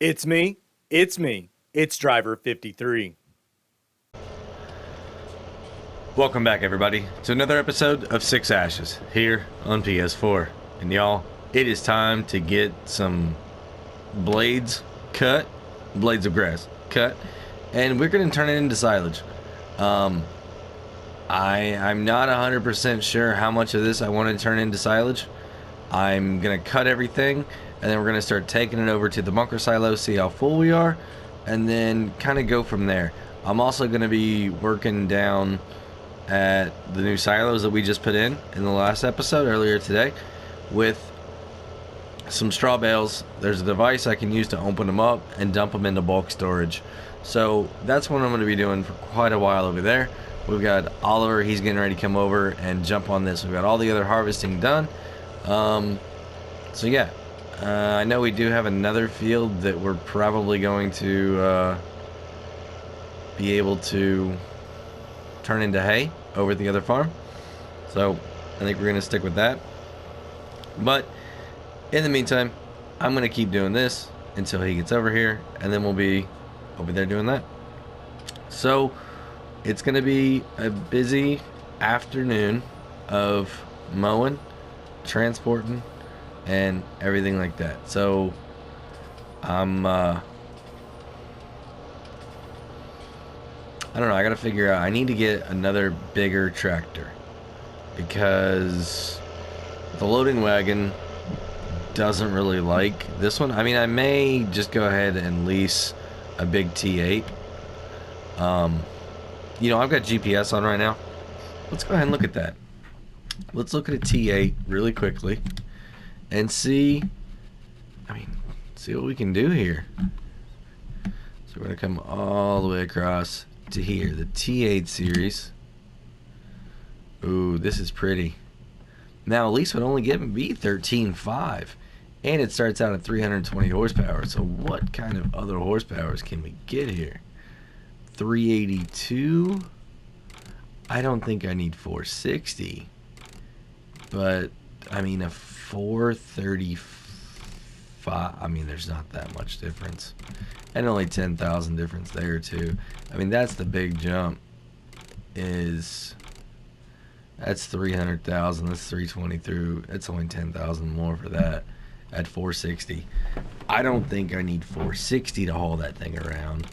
It's me. It's me. It's Driver 53. Welcome back, everybody, to another episode of Six Ashes here on PS4. And y'all, it is time to get some blades cut, blades of grass cut, and we're going to turn it into silage. I'm not 100% sure how much of this I want to turn into silage. I'm going to cut everything, and then we're going to start taking it over to the bunker silo, see how full we are, and then kind of go from there. I'm also going to be working down at the new silos that we just put in the last episode earlier today with some straw bales. There's a device I can use to open them up and dump them into bulk storage. So that's what I'm going to be doing for quite a while over there. We've got Oliver, he's getting ready to come over and jump on this. We've got all the other harvesting done. So yeah, I know we do have another field that we're probably going to be able to turn into hay over at the other farm. So I think we're going to stick with that. But in the meantime, I'm going to keep doing this until he gets over here, and then we'll be over there doing that. So it's going to be a busy afternoon of mowing, transporting, and everything like that. So I don't know, I gotta figure out, I need to get another bigger tractor because the loading wagon doesn't really like this one. I mean, I may just go ahead and lease a big T8. You know, I've got GPS on right now. Let's go ahead and look at that. Let's look at a T8 really quickly and see what we can do here. So we're gonna come all the way across to here, the T8 series. Ooh, this is pretty. Now, at least would only give me 13.5, and it starts out at 320 horsepower. So what kind of other horsepowers can we get here? 382. I don't think I need 460, but I mean a 435. I mean, there's not that much difference, and only 10,000 difference there too. I mean, that's the big jump. That's 300,000. That's 320 through. It's only 10,000 more for that at 460. I don't think I need 460 to haul that thing around.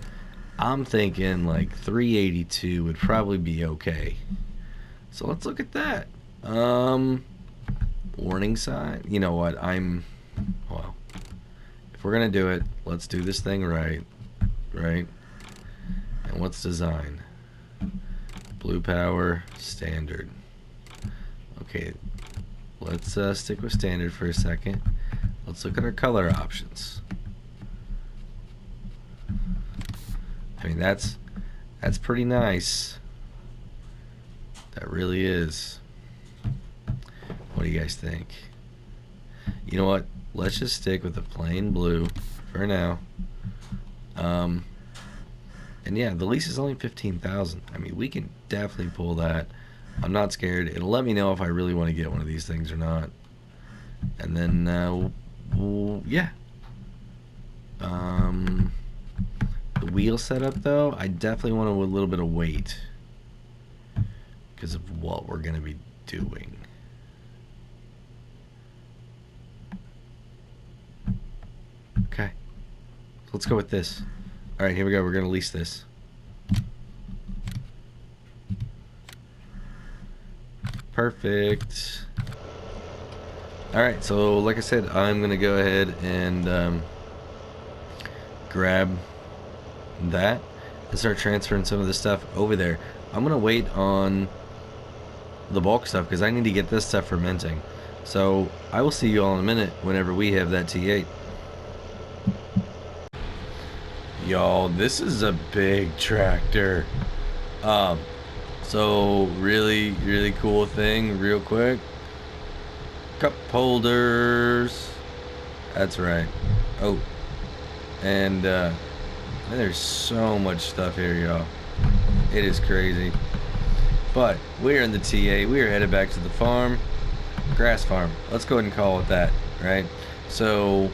I'm thinking like 382 would probably be okay. So let's look at that. Warning sign. You know what? Well, if we're gonna do it, let's do this thing right. And what's design? Blue power, standard. Okay, let's stick with standard for a second. Let's look at our color options. I mean, that's pretty nice. That really is. What do you guys think? You know what? Let's just stick with the plain blue for now. And yeah, the lease is only 15,000. I mean, we can definitely pull that. I'm not scared. It'll let me know if I really want to get one of these things or not. And then, yeah. The wheel setup, though, I definitely want a little bit of weight because of what we're going to be doing. Okay. Let's go with this. All right, here we go. We're going to lease this. Perfect. All right, so like I said, I'm going to go ahead and grab that and start transferring some of the stuff over there. I'm going to wait on the bulk stuff because I need to get this stuff fermenting. So I will see you all in a minute whenever we have that T8. Y'all, this is a big tractor. So really cool thing, real quick. Cup holders. That's right. Oh, and there's so much stuff here, y'all. It is crazy. But we're in the TA. We are headed back to the farm, grass farm. Let's go ahead and call it that, right? So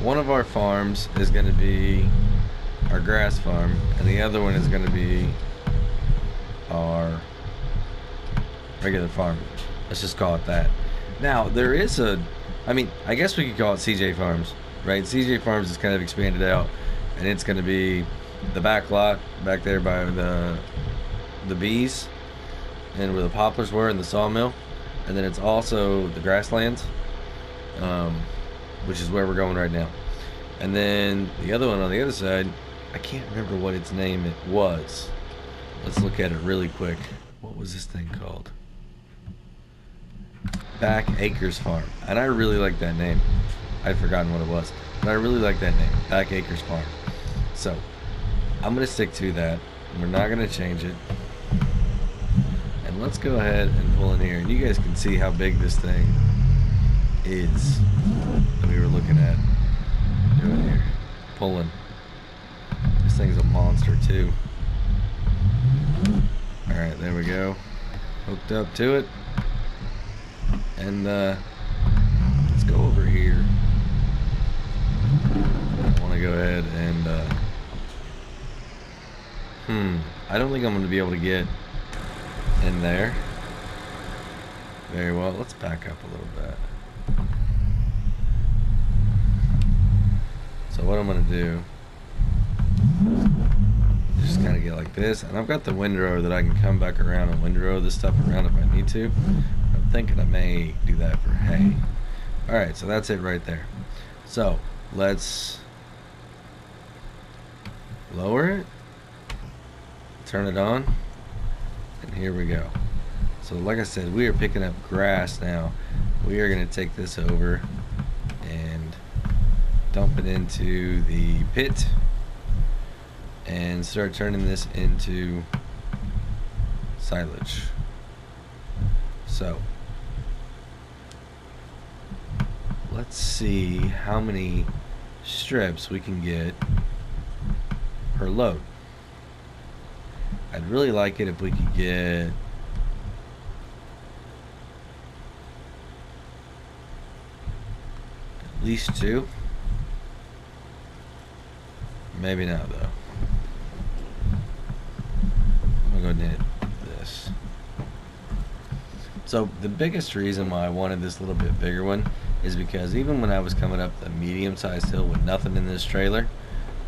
one of our farms is going to be our grass farm, and the other one is going to be our regular farm. Let's just call it that. Now, there is I guess we could call it CJ Farms, right? CJ Farms is kind of expanded out, and it's going to be the back lot back there by the bees and where the poplars were and the sawmill, and then it's also the grasslands, which is where we're going right now. And then the other one on the other side, I can't remember what its name it was. Let's look at it really quick. What was this thing called? Back Acres Farm. And I really like that name. I'd forgotten what it was, but I really like that name, Back Acres Farm. So I'm gonna stick to that. We're not gonna change it. And let's go ahead and pull in here, and you guys can see how big this thing is that we were looking at doing here. Pulling. This thing's a monster too. Alright, there we go. Hooked up to it. And let's go over here. I want to go ahead and I don't think I'm going to be able to get in there very well. Let's back up a little bit. So what I'm going to do is just kind of get like this, and I've got the windrower that I can come back around and windrow this stuff around if I need to. I'm thinking I may do that for hay. Alright, so that's it right there. So let's lower it, turn it on, and here we go. So like I said, we are picking up grass now. We are going to take this over and dump it into the pit and start turning this into silage. So let's see how many strips we can get per load. I'd really like it if we could get at least 2. Maybe not though. I'm gonna go ahead and hit this. So the biggest reason why I wanted this little bit bigger one is because even when I was coming up the medium-sized hill with nothing in this trailer,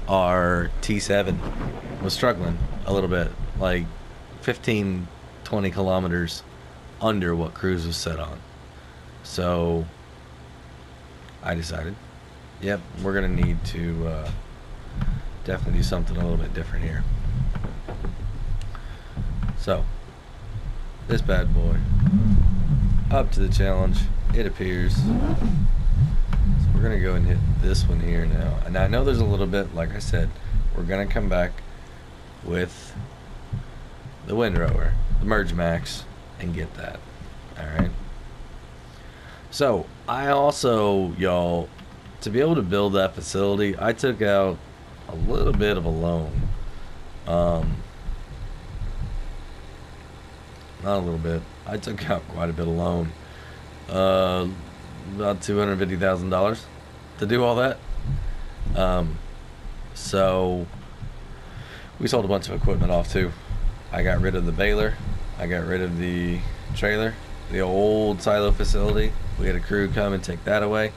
our T7 was struggling a little bit, like 15, 20 kilometers under what cruise was set on. So I decided, yep, we're gonna need to definitely do something a little bit different here. So this bad boy up to the challenge, it appears. So we're gonna go and hit this one here now, and I know there's a little bit, like I said, we're gonna come back with the windrower, the Merge Max, and get that. Alright, so I also, y'all, to be able to build that facility, I took out a little bit of a loan. Not a little bit, I took out quite a bit of loan, about $250,000 to do all that. So we sold a bunch of equipment off too. I got rid of the baler, I got rid of the trailer, the old silo facility. We had a crew come and take that away.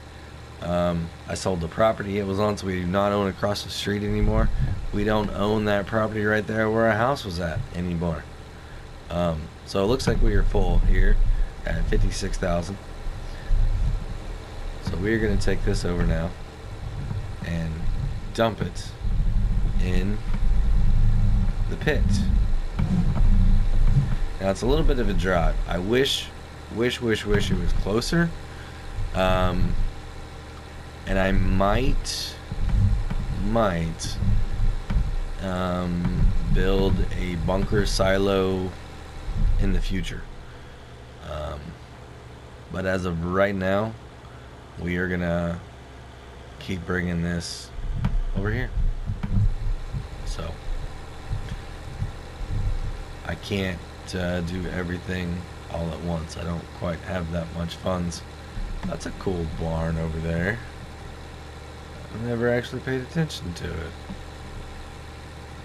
I sold the property it was on, so we do not own it across the street anymore. We don't own that property right there where our house was at anymore. So it looks like we are full here at 56,000. So we are going to take this over now and dump it in the pit. Now it's a little bit of a drive. I wish it was closer. And I might build a bunker silo in the future. But as of right now, we are gonna keep bringing this over here. So I can't do everything all at once. I don't quite have that much funds. That's a cool barn over there. I never actually paid attention to it.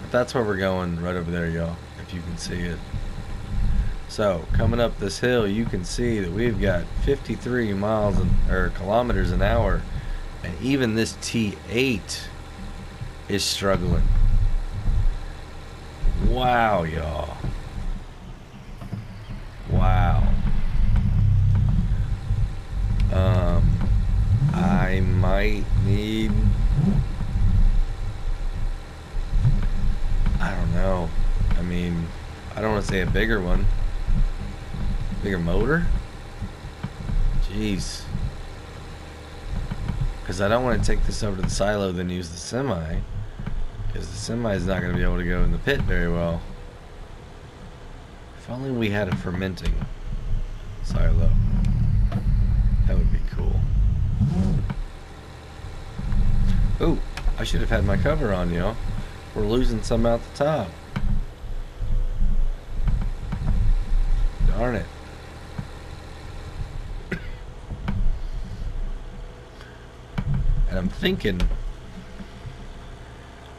But that's where we're going, right over there, y'all, if you can see it. So, coming up this hill, you can see that we've got 53 kilometers an hour. And even this T8 is struggling. Wow, y'all. Wow. I might need... I don't know. I mean, I don't want to say a bigger one. Bigger motor? Jeez. Because I don't want to take this over to the silo then use the semi. Because the semi is not going to be able to go in the pit very well. If only we had a fermenting silo. That would be cool. Ooh, I should have had my cover on, y'all. We're losing some out the top. Darn it. And I'm thinking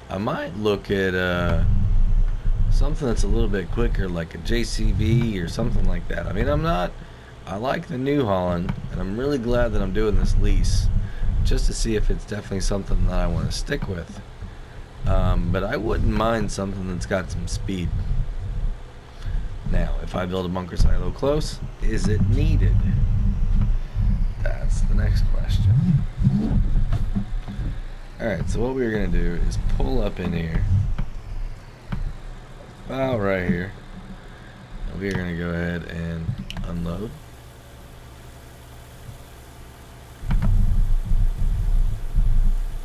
I might look at something that's a little bit quicker, like a JCB or something like that. I mean, I like the New Holland, and I'm really glad that I'm doing this lease, just to see if it's definitely something that I want to stick with. But I wouldn't mind something that's got some speed. Now, if I build a bunker silo close, is it needed? That's the next question. Alright, so what we're going to do is pull up in here. About right here. And we're going to go ahead and unload.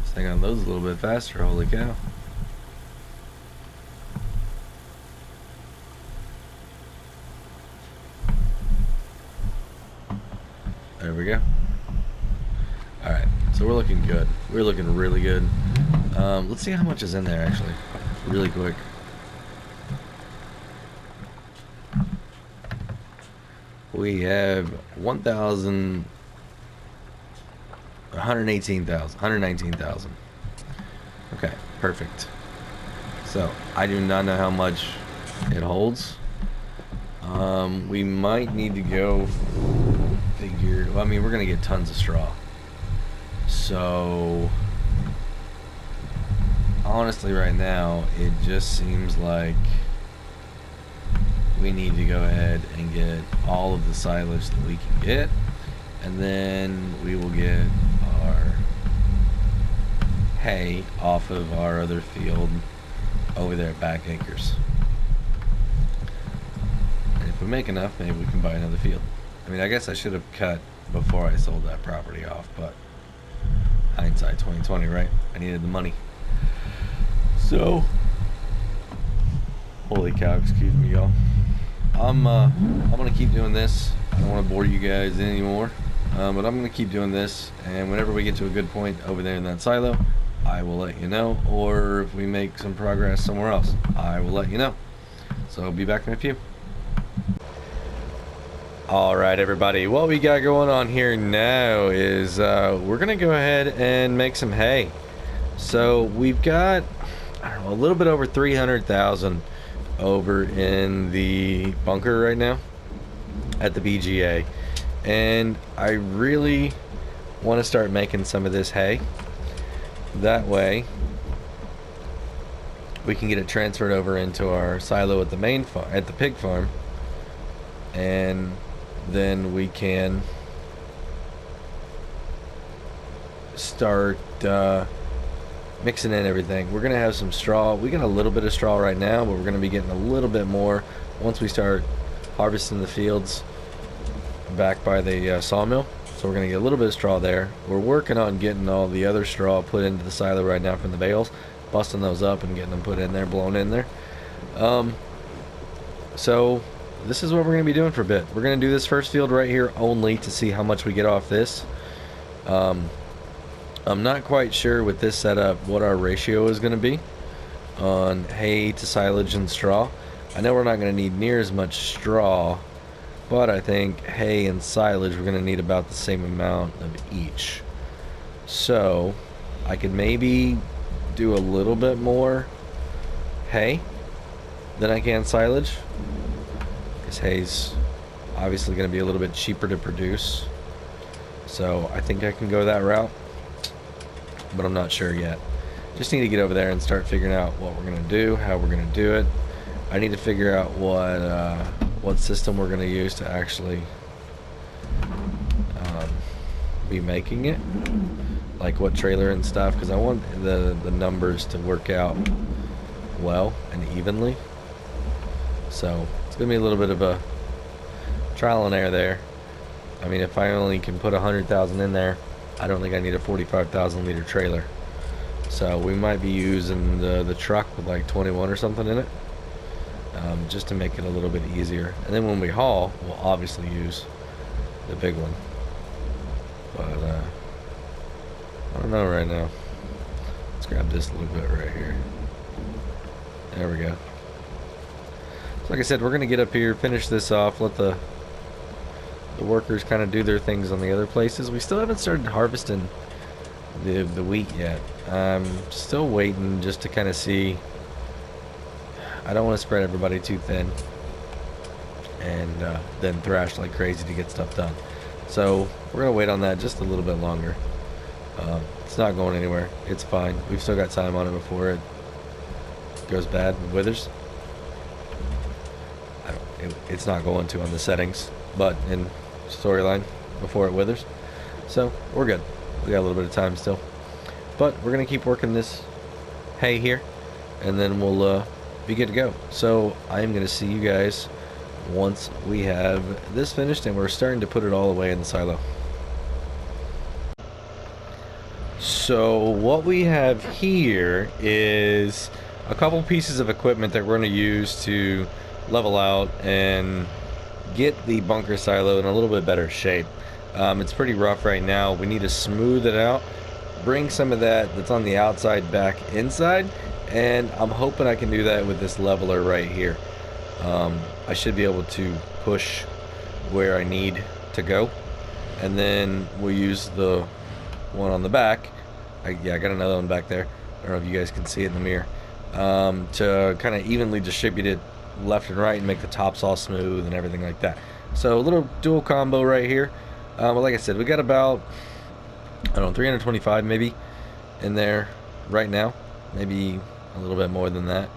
This thing unloads a little bit faster, holy cow. There we go. Alright, so we're looking good. We're looking really good. Let's see how much is in there actually. Really quick. We have 119,000. Okay, perfect. So, I do not know how much it holds. We might need to go figure. Well, I mean, we're gonna get tons of straw. So, honestly, right now, it just seems like we need to go ahead and get all of the silage that we can get, and then we will get our hay off of our other field over there at Back Acres. And if we make enough, maybe we can buy another field. I mean, I guess I should have cut before I sold that property off, but hindsight 2020, right? I needed the money. So, holy cow, excuse me, y'all. I'm gonna keep doing this. I don't want to bore you guys anymore, but I'm gonna keep doing this. And whenever we get to a good point over there in that silo, I will let you know. Or if we make some progress somewhere else, I will let you know. So I'll be back in a few. Alright everybody, what we got going on here now is we're going to go ahead and make some hay. So we've got, I don't know, a little bit over 300,000 over in the bunker right now at the BGA. And I really want to start making some of this hay. That way we can get it transferred over into our silo at the main at the pig farm. And then we can start mixing in everything. We're gonna have some straw. We got a little bit of straw right now, but we're gonna be getting a little bit more once we start harvesting the fields back by the sawmill. So we're gonna get a little bit of straw there. We're working on getting all the other straw put into the silo right now from the bales, busting those up and getting them put in there, blown in there. So this is what we're going to be doing for a bit. We're going to do this first field right here only to see how much we get off this. I'm not quite sure with this setup what our ratio is going to be on hay to silage and straw. I know we're not going to need near as much straw, but I think hay and silage we're going to need about the same amount of each. So I could maybe do a little bit more hay than I can silage, because hay's obviously going to be a little bit cheaper to produce. So I think I can go that route, but I'm not sure yet. Just need to get over there and start figuring out what we're going to do, how we're going to do it. I need to figure out what system we're going to use to actually be making it, like what trailer and stuff, because I want the numbers to work out well and evenly. So it's gonna be a little bit of a trial and error there. I mean, if I only can put 100,000 in there, I don't think I need a 45,000 liter trailer. So we might be using the truck with like 21 or something in it, just to make it a little bit easier. And then when we haul, we'll obviously use the big one. But I don't know right now. Let's grab this a little bit right here. There we go. So like I said, we're gonna get up here, finish this off, let the workers kind of do their things on the other places. We still haven't started harvesting the wheat yet. I'm still waiting just to kind of see. I don't want to spread everybody too thin and then thrash like crazy to get stuff done. So we're gonna wait on that just a little bit longer. It's not going anywhere. It's fine. We've still got time on it before it goes bad and withers. It's not going to on the settings, but in storyline before it withers. So we're good. We got a little bit of time still, but we're gonna keep working this hay here, and then we'll be good to go. So I'm gonna see you guys once we have this finished and we're starting to put it all away in the silo. So what we have here is a couple pieces of equipment that we're going to use to level out and get the bunker silo in a little bit better shape. It's pretty rough right now. We need to smooth it out, bring some of that's on the outside back inside, and I'm hoping I can do that with this leveler right here. I should be able to push where I need to go, and then we'll use the one on the back. I got another one back there. I don't know if you guys can see it in the mirror. To kind of evenly distribute it left and right and make the tops all smooth and everything like that. So a little dual combo right here. Well, like I said, we got about, I don't know, 325 maybe in there right now. Maybe a little bit more than that.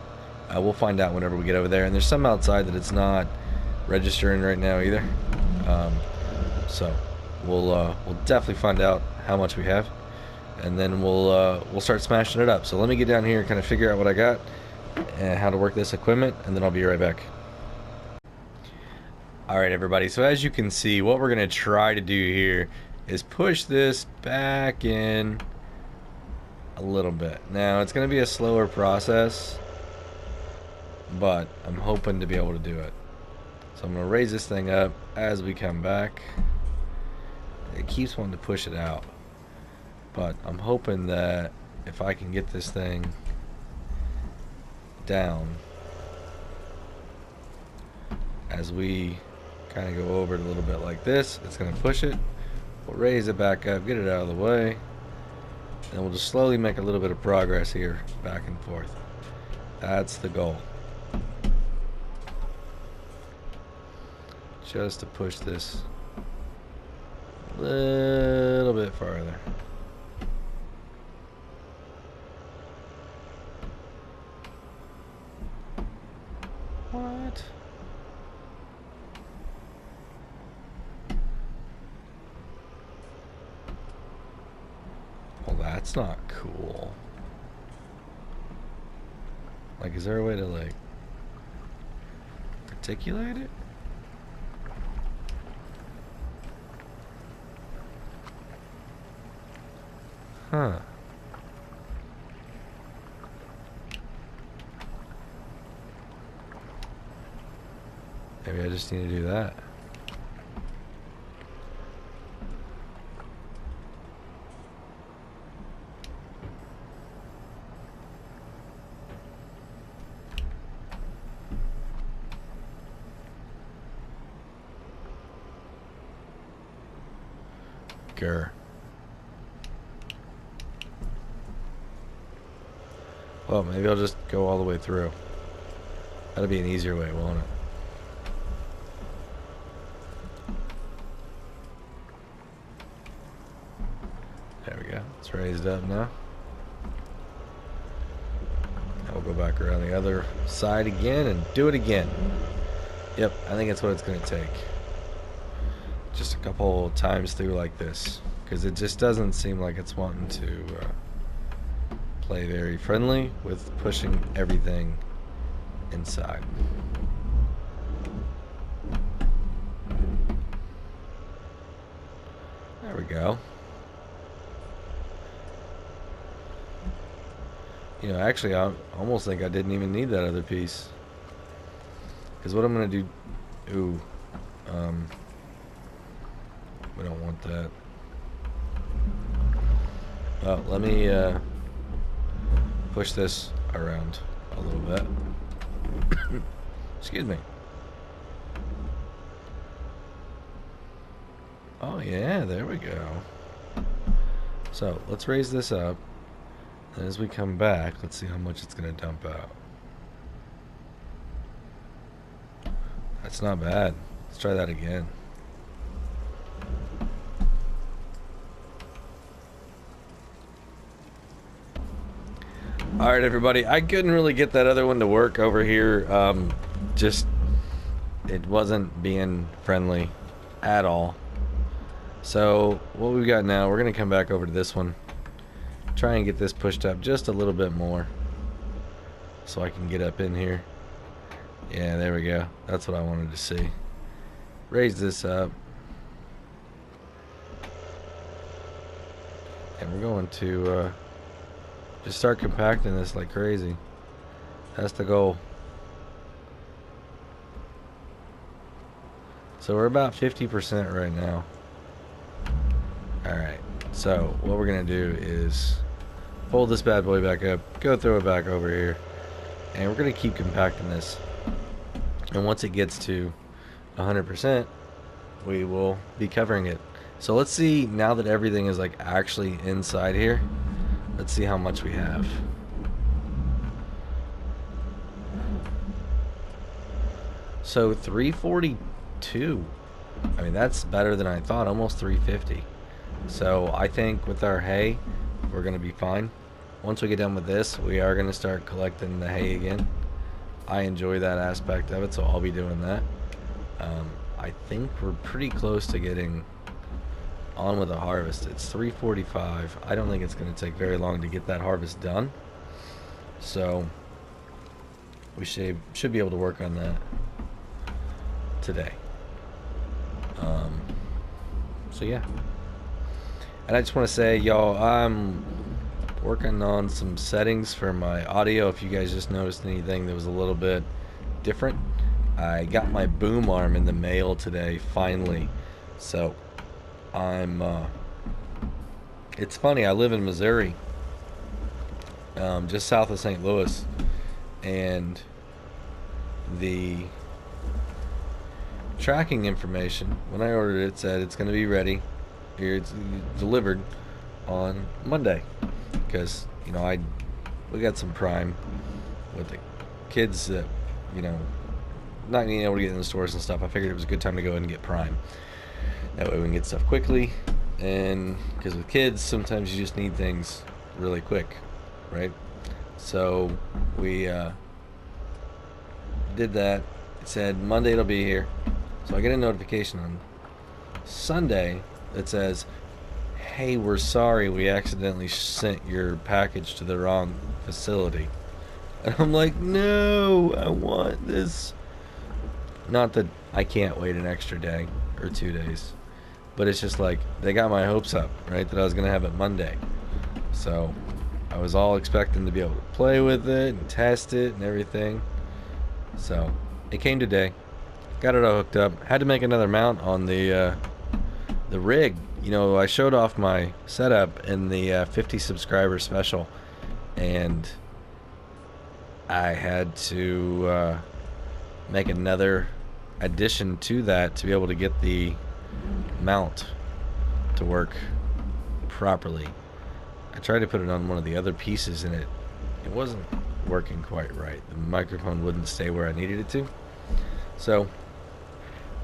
We'll find out whenever we get over there. And there's some outside that it's not registering right now either. So we'll definitely find out how much we have, and then we'll start smashing it up. So let me get down here and kind of figure out what I got and how to work this equipment, and then I'll be right back. Alright everybody, so as you can see, what we're going to try to do here is push this back in a little bit. Now it's going to be a slower process, but I'm hoping to be able to do it. So I'm going to raise this thing up as we come back. It keeps wanting to push it out, but I'm hoping that if I can get this thing down as we kind of go over it a little bit like this, it's going to push it. We'll raise it back up, get it out of the way, and we'll just slowly make a little bit of progress here, back and forth. That's the goal. Just to push this a little bit farther. What? Well, that's not cool. Like, is there a way to, like, articulate it? Huh. Maybe I just need to do that. Grr. Well, maybe I'll just go all the way through. That'll be an easier way, won't it? There we go. It's raised up now. Now we'll go back around the other side again and do it again. Yep, I think that's what it's going to take. Just a couple times through like this. Because it just doesn't seem like it's wanting to play very friendly with pushing everything inside. There we go. You know, actually, I almost think I didn't even need that other piece. Because what I'm going to do... Ooh. We don't want that. Well, let me push this around a little bit. Excuse me. Oh, yeah, there we go. So, let's raise this up. And as we come back, let's see how much it's going to dump out. That's not bad. Let's try that again. Alright, everybody. I couldn't really get that other one to work over here. Just, it wasn't being friendly at all. So, what we've got now, we're going to come back over to this one. Try and get this pushed up just a little bit more so I can get up in here. Yeah, there we go. That's what I wanted to see. Raise this up. And we're going to just start compacting this like crazy. That's the goal. So we're about 50% right now. Alright, so what we're going to do is fold this bad boy back up, go throw it back over here, and we're going to keep compacting this. And once it gets to 100%, we will be covering it. So let's see, now that everything is like actually inside here, let's see how much we have. So 342. I mean, that's better than I thought, almost 350. So I think with our hay, we're going to be fine. Once we get done with this, we are going to start collecting the hay again. I enjoy that aspect of it, so I'll be doing that. I think we're pretty close to getting on with the harvest. It's 3:45. I don't think it's going to take very long to get that harvest done. So we should be able to work on that today. So yeah. And I just want to say, y'all, I'm working on some settings for my audio. If you guys just noticed anything that was a little bit different, I got my boom arm in the mail today, finally. So I'm it's funny, I live in Missouri, just south of St. Louis, and the tracking information, when I ordered it, said it's going to be ready here, it's delivered on Monday, because, you know, we got some Prime with the kids that, you know, not being able to get in the stores and stuff. I figured it was a good time to go and get Prime. That way we can get stuff quickly, and because with kids, sometimes you just need things really quick, right? So we did that. It said Monday it'll be here. So I get a notification on Sunday that says, hey, we're sorry, we accidentally sent your package to the wrong facility. And I'm like, no, I want this. Not that I can't wait an extra day or 2 days, but it's just like they got my hopes up, right, that I was gonna have it Monday. So I was all expecting to be able to play with it and test it and everything. So it came today. Got it all hooked up. Had to make another mount on the rig. You know, I showed off my setup in the 50 subscriber special, and I had to make another addition to that to be able to get the mount to work properly. I tried to put it on one of the other pieces and it it wasn't working quite right. The microphone wouldn't stay where I needed it to. So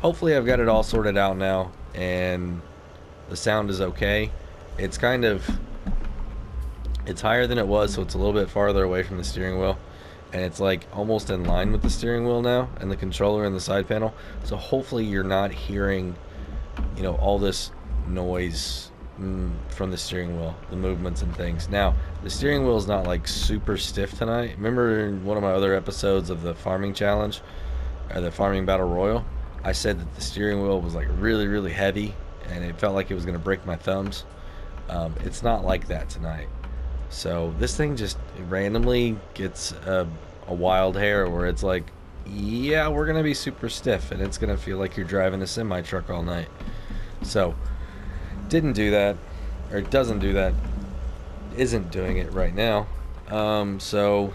hopefully I've got it all sorted out now and the sound is okay. It's kind of, it's higher than it was, so it's a little bit farther away from the steering wheel, and it's like almost in line with the steering wheel now and the controller and the side panel. So hopefully you're not hearing, you know, all this noise from the steering wheel, the movements and things. Now the steering wheel is not like super stiff tonight. Remember in one of my other episodes of the farming challenge or the farming battle royal, I said that the steering wheel was like really heavy and it felt like it was going to break my thumbs. It's not like that tonight. So this thing just randomly gets a wild hair where it's like, yeah, we're going to be super stiff and it's going to feel like you're driving a semi truck all night. So didn't do that, or it doesn't do that, isn't doing it right now. So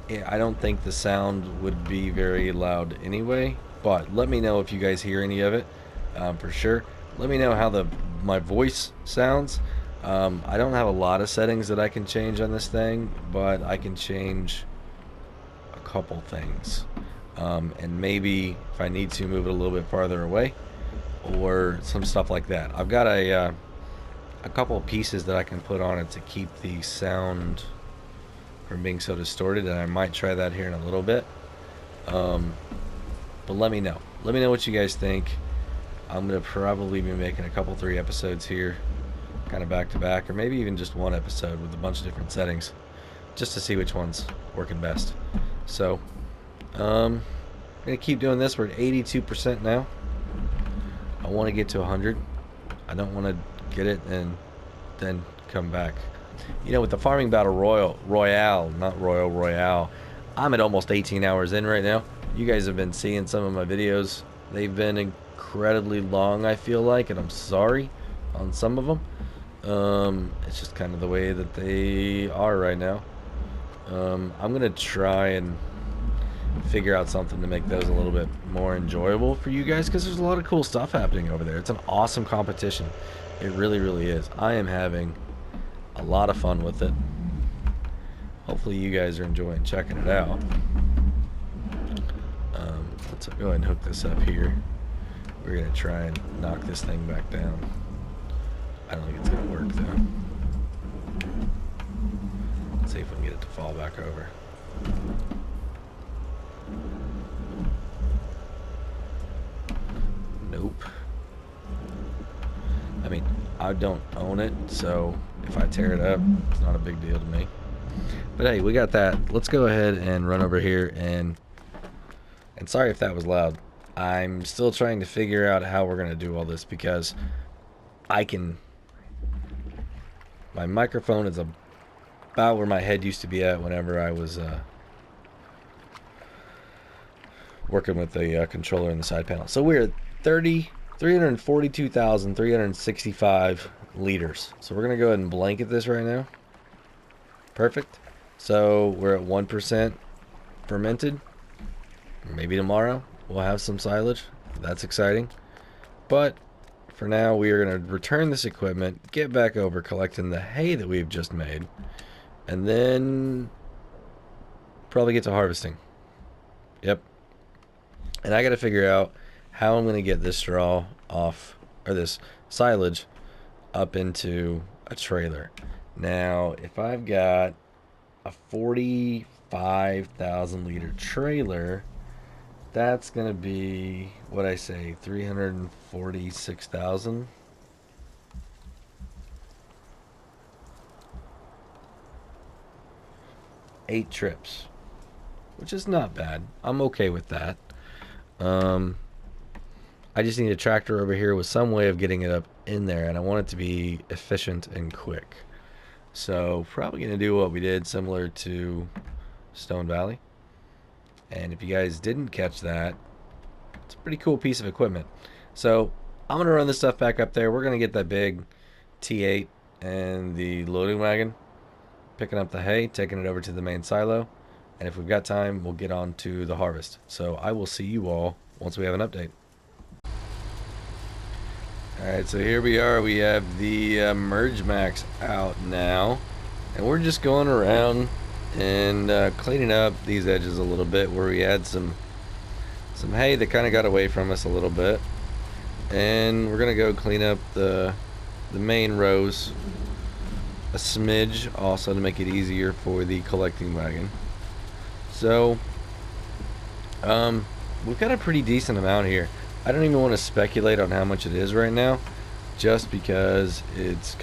yeah, I don't think the sound would be very loud anyway, but let me know if you guys hear any of it, for sure. Let me know how my voice sounds. I don't have a lot of settings that I can change on this thing, but I can change a couple things, and maybe if I need to move it a little bit farther away or some stuff like that. I've got a couple of pieces that I can put on it to keep the sound from being so distorted, and I might try that here in a little bit. But let me know what you guys think. I'm gonna probably be making a couple 3 episodes here, kind of back to back, or maybe even just one episode with a bunch of different settings, just to see which one's working best. So I'm gonna keep doing this. We're at 82% now. I want to get to 100. I don't want to get it and then come back. You know, with the farming battle royale, not royale, I'm at almost 18 hours in right now. You guys have been seeing some of my videos. They've been incredibly long, I feel like, and I'm sorry on some of them. It's just kind of the way that they are right now. I'm gonna try and figure out something to make those a little bit more enjoyable for you guys, because there's a lot of cool stuff happening over there. It's an awesome competition. It really is. I am having a lot of fun with it. Hopefully you guys are enjoying checking it out. Let's go ahead and hook this up here. We're gonna try and knock this thing back down. I don't think it's gonna work though. Let's see if we can get it to fall back over. Nope. I mean, I don't own it, so if I tear it up, it's not a big deal to me. But hey, we got that. Let's go ahead and run over here and sorry if that was loud. I'm still trying to figure out how we're gonna do all this, because my microphone is about where my head used to be at whenever I was working with the controller and the side panel. So we're at 342,365 liters. So we're gonna go ahead and blanket this right now. Perfect. So we're at 1% fermented. Maybe tomorrow we'll have some silage. That's exciting. But for now, we are going to return this equipment, get back over collecting the hay that we've just made, and then probably get to harvesting. Yep. And I got to figure out how I'm going to get this straw off, or this silage up into a trailer. Now, if I've got a 45,000 liter trailer, that's going to be, what I say, 346,000. Eight trips, which is not bad. I'm okay with that. I just need a tractor over here with some way of getting it up in there, and I want it to be efficient and quick. So probably going to do what we did, similar to Stone Valley. And if you guys didn't catch that, it's a pretty cool piece of equipment. So I'm going to run this stuff back up there. We're going to get that big T8 and the loading wagon, picking up the hay, taking it over to the main silo. And if we've got time, we'll get on to the harvest. So I will see you all once we have an update. Alright, so here we are. We have the Merge Max out now. And we're just going around and cleaning up these edges a little bit where we had some hay that kind of got away from us a little bit. And we're gonna go clean up the main rows a smidge also to make it easier for the collecting wagon. So we've got a pretty decent amount here. I don't even want to speculate on how much it is right now, just because it's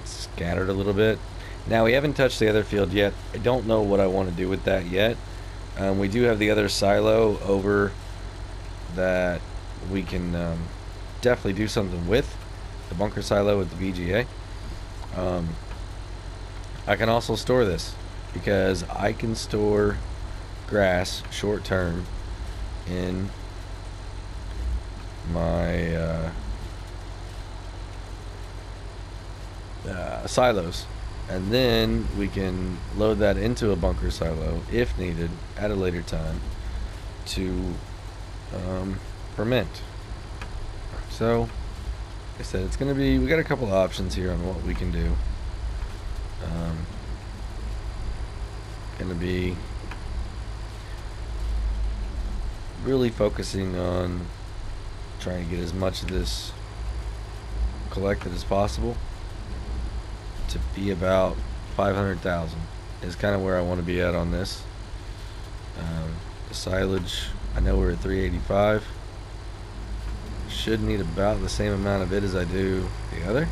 scattered a little bit. Now, we haven't touched the other field yet. I don't know what I want to do with that yet. We do have the other silo over that we can definitely do something with, the bunker silo with the VGA. I can also store this because I can store grass short term in my silos, and then we can load that into a bunker silo if needed at a later time to ferment. So like I said, it's gonna be, we got a couple of options here on what we can do. Gonna be really focusing on trying to get as much of this collected as possible to be about 500,000 is kind of where I want to be at on this. The silage, I know we're at 385. Should need about the same amount of it as I do the other,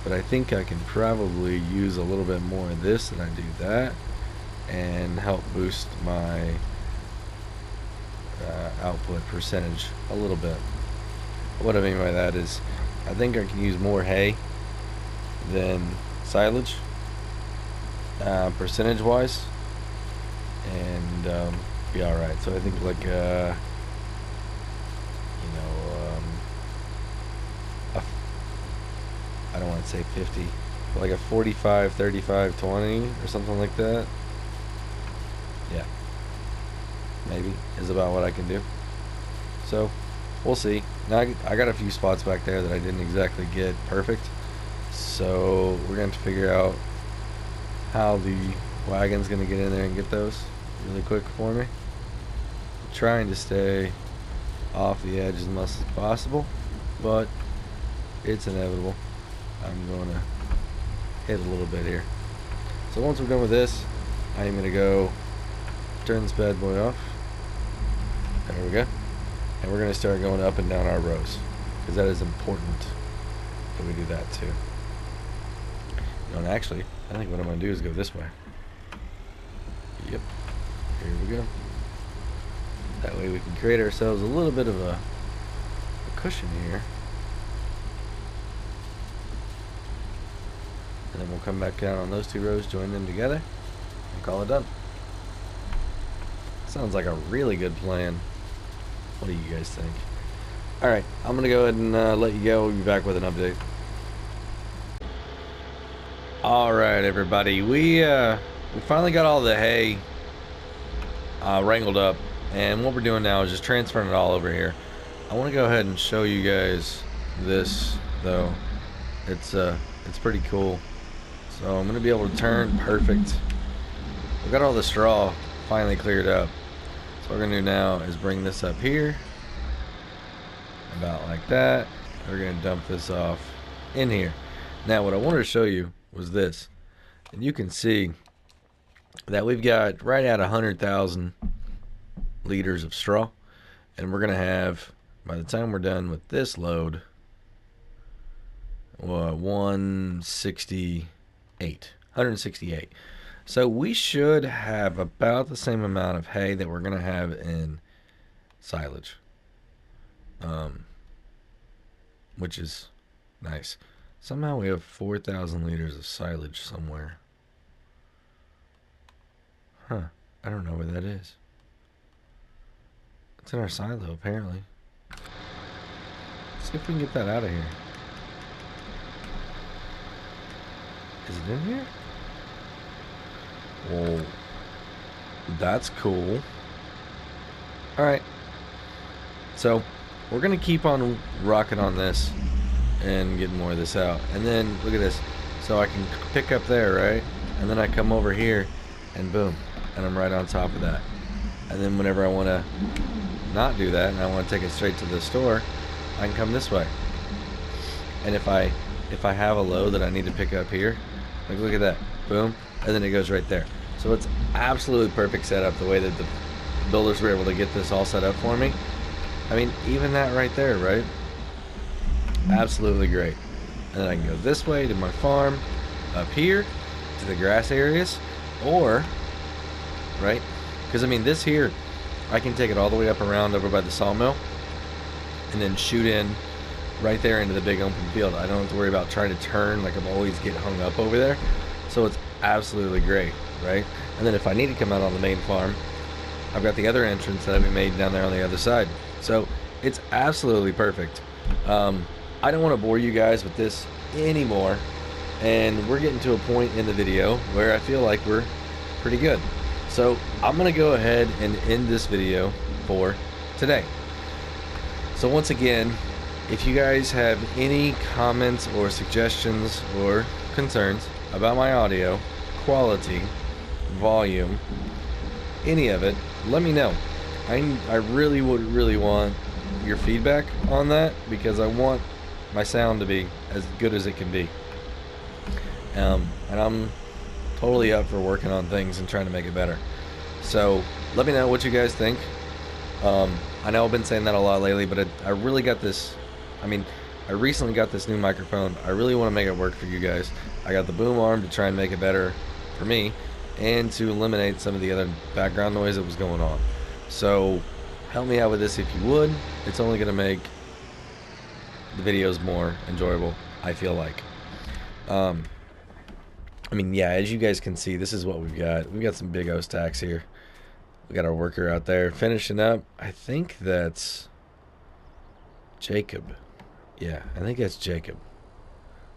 but I think I can probably use a little bit more of this than I do that and help boost my output percentage a little bit. What I mean by that is I think I can use more hay than silage percentage wise, and be alright. So I think like I don't want to say 50, but like a 45 35 20 or something like that, yeah, maybe is about what I can do. So we'll see. Now I got a few spots back there that I didn't exactly get perfect, so we're going to figure out how the wagon's going to get in there and get those really quick for me. I'm trying to stay off the edge as much as possible, but it's inevitable. I'm going to hit a little bit here. So once we're done with this, I am going to go turn this bad boy off. There we go. And we're going to start going up and down our rows, because that is important that we do that too. And actually, I think what I'm going to do is go this way. Yep. Here we go. That way we can create ourselves a little bit of a cushion here. And then we'll come back down on those two rows, join them together, and call it done. Sounds like a really good plan. What do you guys think? Alright, I'm going to go ahead and let you go. We'll be back with an update. Alright, everybody. We finally got all the hay wrangled up. And what we're doing now is just transferring it all over here. I want to go ahead and show you guys this, though. It's pretty cool. So I'm going to be able to turn perfect. We've got all the straw finally cleared up. So what we're going to do now is bring this up here. About like that. We're going to dump this off in here. Now what I wanted to show you was this. And you can see that we've got right at 100,000 liters of straw. And we're going to have, by the time we're done with this load, 168. So we should have about the same amount of hay that we're going to have in silage, which is nice. Somehow we have 4,000 liters of silage somewhere. Huh, I don't know where that is. It's in our silo apparently. Let's see if we can get that out of here. Is it in here? Well, that's cool. Alright. So, we're going to keep on rocking on this and get more of this out. And then, look at this. So I can pick up there, right? and then I come over here, and boom, and I'm right on top of that. And then whenever I want to not do that and I want to take it straight to the store, I can come this way. And if I have a load that I need to pick up here, like look at that, boom, and then it goes right there. So it's absolutely perfect setup the way that the builders were able to get this all set up for me. I mean, even that right there, right? Absolutely great. And then I can go this way to my farm, up here to the grass areas, or right, because I mean this here, I can take it all the way up around over by the sawmill and then shoot in right there into the big open field. I don't have to worry about trying to turn, like I'm always getting hung up over there. So it's absolutely great, right? And then if I need to come out on the main farm, I've got the other entrance that I've made down there on the other side. So it's absolutely perfect. I don't want to bore you guys with this anymore, and we're getting to a point in the video where I feel like we're pretty good. So I'm gonna go ahead and end this video for today. So once again, if you guys have any comments or suggestions or concerns about my audio quality, volume, any of it, let me know. I really want your feedback on that, because I want my sound to be as good as it can be. And I'm totally up for working on things and trying to make it better. So let me know what you guys think. I know I've been saying that a lot lately, but I really got this. I mean, I recently got this new microphone. I really want to make it work for you guys. I got the boom arm to try and make it better for me, and to eliminate some of the other background noise that was going on. So help me out with this if you would. It's only going to make the videos more enjoyable, I feel like. I mean, yeah, as you guys can see, this is what we've got. We've got some big O stacks here. We got our worker out there finishing up. I think that's Jacob. Yeah, I think that's Jacob.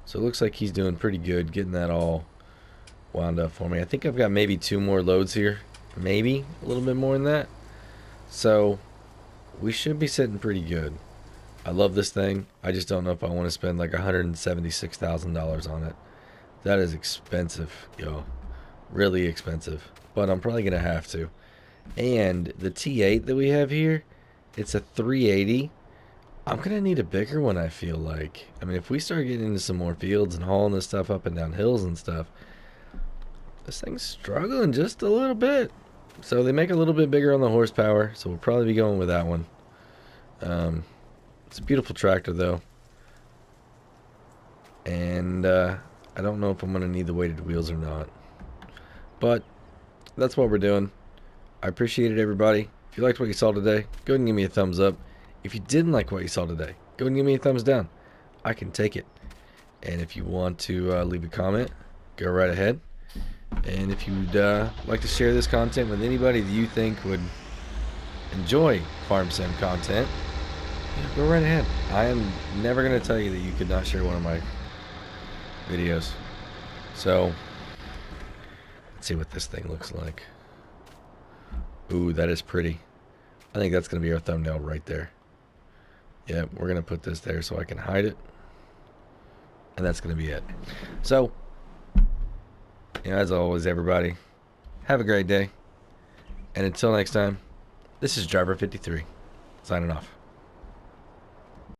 So it looks like he's doing pretty good getting that all wound up for me. I think I've got maybe 2 more loads here. Maybe a little bit more than that. So we should be sitting pretty good. I love this thing. I just don't know if I want to spend like $176,000 on it. That is expensive, yo. Really expensive. But I'm probably going to have to. And the T8 that we have here, it's a 380. I'm going to need a bigger one, I feel like. I mean, if we start getting into some more fields and hauling this stuff up and down hills and stuff, this thing's struggling just a little bit. So they make a little bit bigger on the horsepower, so we'll probably be going with that one. It's a beautiful tractor, though. And I don't know if I'm going to need the weighted wheels or not. But that's what we're doing. I appreciate it, everybody. If you liked what you saw today, go ahead and give me a thumbs up. If you didn't like what you saw today, go ahead and give me a thumbs down. I can take it. And if you want to leave a comment, go right ahead. And if you'd like to share this content with anybody that you think would enjoy farm sim content, go right ahead. I am never going to tell you that you could not share one of my videos. So let's see what this thing looks like. Ooh, that is pretty. I think that's going to be our thumbnail right there. Yeah, we're going to put this there so I can hide it. And that's going to be it. So, as always, everybody, have a great day. And until next time, this is Driver 53, signing off.